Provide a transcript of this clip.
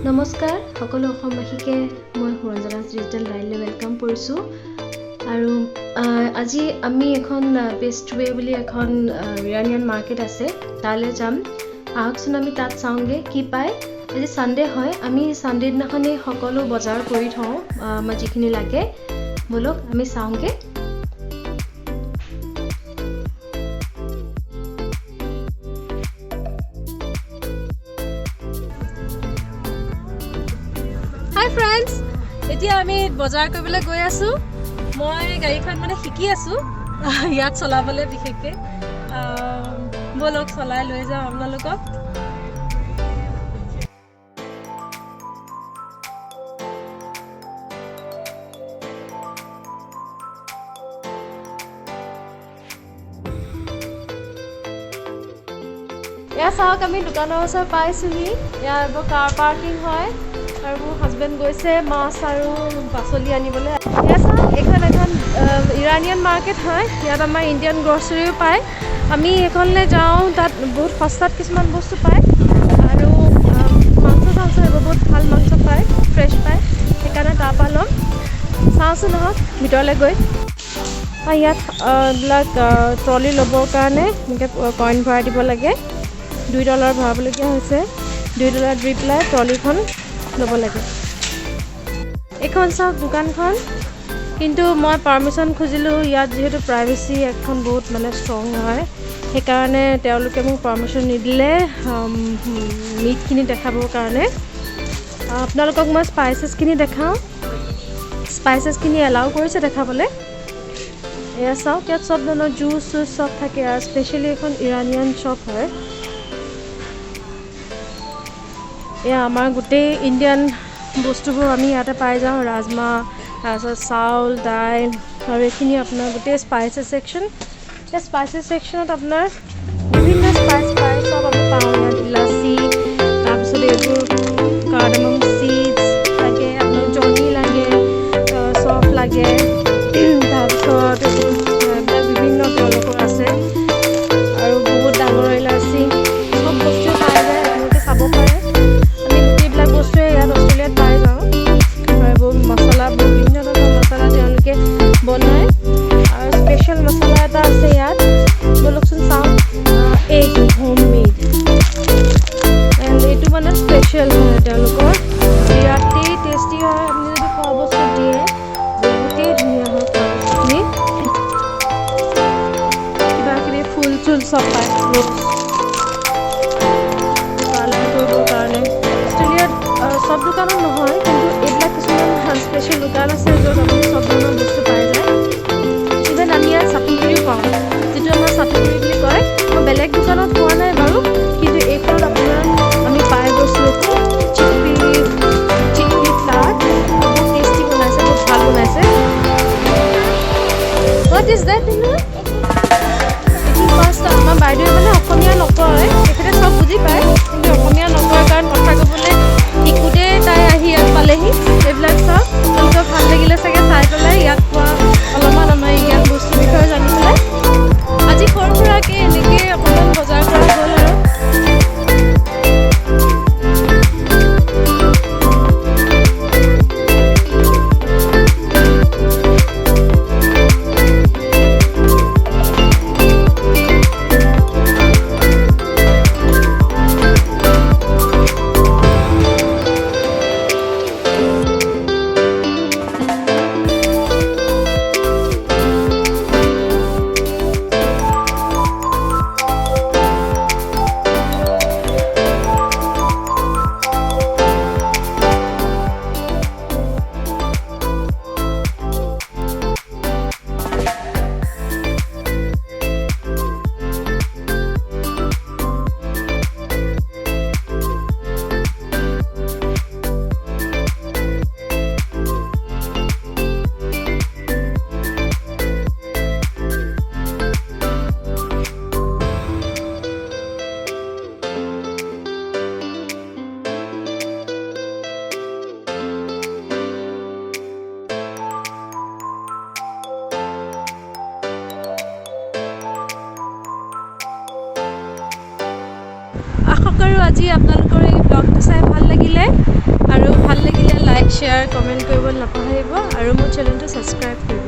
নমস্কাৰ সকলো অসমবাসীকে মই সুৰঞ্জনা ডিজিটেল ডায়েৰীলৈ ৱেলকাম কৰিছোঁ আৰু আজি আমি এখন পেষ্ট্ৰৱে বুলি এখন ইৰানিয়ান মাৰ্কেট আছে তালৈ যাম আহকচোন আমি তাত চাওঁগে কি পায় আজি সানডে হয় আমি সানডে দিনাখনি সকলো বজাৰ কৰি থওঁ আমাৰ যিখিনি লাগে বলক আমি চাওঁগে Hi friends, এতিয়া আমি বজাৰ কৰিবলৈ গৈ আছো মই গাড়ীখন মানে শিকি আছো ইয়াত চলাবলৈ বিশেষকে বলক চলাই লৈ যাওঁ আপোনালোকক ইয়াত চাওক আমি দোকানৰ ওচৰত পাইছোহি ইয়াত কাৰ পাৰ্কিং হয় আৰু মোৰ হাজবেণ্ড গৈছে মাছ আৰু পাচলি আনিবলৈ ইয়াত চাওক এইখন এখন ইৰানিয়ান মাৰ্কেট হয় ইয়াত আমাৰ ইণ্ডিয়ান গ্ৰচাৰীও পায় আমি এইখনলৈ যাওঁ তাত বহুত সস্তাত কিছুমান বস্তু পায় আৰু মাংস এইবোৰ বহুত ভাল মাংস পায় ফ্ৰেছ পায় সেইকাৰণে তাৰপৰা ল'ম চাওঁচোন নহওক ভিতৰলৈ গৈ ইয়াত এইবিলাক ট্ৰলি ল'বৰ কাৰণে এনেকৈ কইন ভৰাই দিব লাগে $2 ভৰাবলগীয়া হৈছে $2 দি পেলাই ট্ৰলিখন ল'ব লাগে এইখন চাওক দোকানখন কিন্তু মই পাৰ্মিশ্যন খুজিলোঁ ইয়াত যিহেতু প্ৰাইভেচি এখন বহুত মানে ষ্ট্ৰং হয় সেইকাৰণে তেওঁলোকে মোক পাৰ্মিশ্যন নিদিলে মিটখিনি দেখাবৰ কাৰণে আপোনালোকক মই স্পাইচেছখিনি দেখাওঁ স্পাইচেছখিনি এলাউ কৰিছে দেখাবলৈ এয়া চাওক ইয়াত চব ধৰণৰ জুচ চুচ চব থাকে আৰু স্পেচিয়েলি এখন ইৰানিয়ান শ্বপ হয় এয়া আমাৰ গোটেই ইণ্ডিয়ান বস্তুবোৰ আমি ইয়াতে পাই যাওঁ ৰাজমাহ তাৰপিছত চাউল দাইল আৰু এইখিনি আপোনাৰ গোটেই স্পাইচেছ ছেকশ্যন এই স্পাইচেছ ছেকশ্যনত আপোনাৰ বিভিন্ন স্পাইচ পায় চব আমি পাওঁ ইয়াত ইলাচি তাৰপিছত এইবোৰ কাৰ্ডামম চিডছ লাগে আপোনাৰ জনি লাগে চফ লাগে তাৰপিছত এইবিলাক বিভিন্ন তেওঁলোকৰ আছে আৰু বহুত ডাঙৰ ইলাচি চব বস্তু পাই যায় আপোনালোকে চাব পাৰে বস্তুৱে ইয়াত অষ্ট্ৰেলিয়াত পাই যাওঁ আৰু এইবোৰ মছলাবোৰ বিভিন্ন ধৰণৰ মছলা তেওঁলোকে বনায় আৰু স্পেচিয়েল মছলা এটা আছে ইয়াত বলকচোন চাওঁ এইটো হোম মেড এইটো মানে স্পেচিয়েল হয় তেওঁলোকৰ বিৰাটেই টেষ্টি হয় আপুনি যদি খোৱা বস্তু দিয়ে বহুতেই ধুনীয়া হয় খোৱা বস্তুখিনি কিবা কিবি ফুল চুল চব পায় পাৰ্লাৰ কৰিবৰ কাৰণে সব দোকানত নহয় কিন্তু এইবিলাক কিছুমান স্পেচিয়েল দোকান আছে য'ত আপুনি সব ধৰণৰ বস্তু পাই যায় ইভেন আমি ইয়াত চাটুগুৰিও পাওঁ যিটো আমাৰ চাটুগুৰি বুলি কয় মই বেলেগ দোকানত পোৱা নাই বাৰু কিন্তু এইখনত আপোনাৰ আমি পাই গৈছোঁ চিকপি ফ্লাৱাৰ বহুত টেষ্টি বনাইছে বহুত ভাল বনাইছে হোৱাট ইজ ডেট এইটো ফাৰ্ষ্ট আমাৰ বাইদেৱে মানে অসমীয়া নকয় তেখেতে চব বুজি পায় কিন্তু অসমীয়া নকয় কাৰণ কথা ক'বলৈ শিকোঁতে তাই আহি ইয়াত পালেহি এইবিলাক চাওক তেওঁলোকৰ ভাল লাগিলে চাগে চাই পেলাই ইয়াত পোৱা অলপমান আমাৰ ইয়াত বস্তুৰ বিষয়ে জানি পেলাই আজি সৰু সুৰাকৈ এনেকৈ অকণমান বজাৰ কৰা হ'ল আৰু আশা কৰোঁ আজি আপোনালোকৰ এই ব্লগটো চাই ভাল লাগিলে কমেণ্ট কৰিবলৈ নাপাহৰিব আৰু মোৰ চেনেলটো ছাবস্ক্ৰাইব কৰিব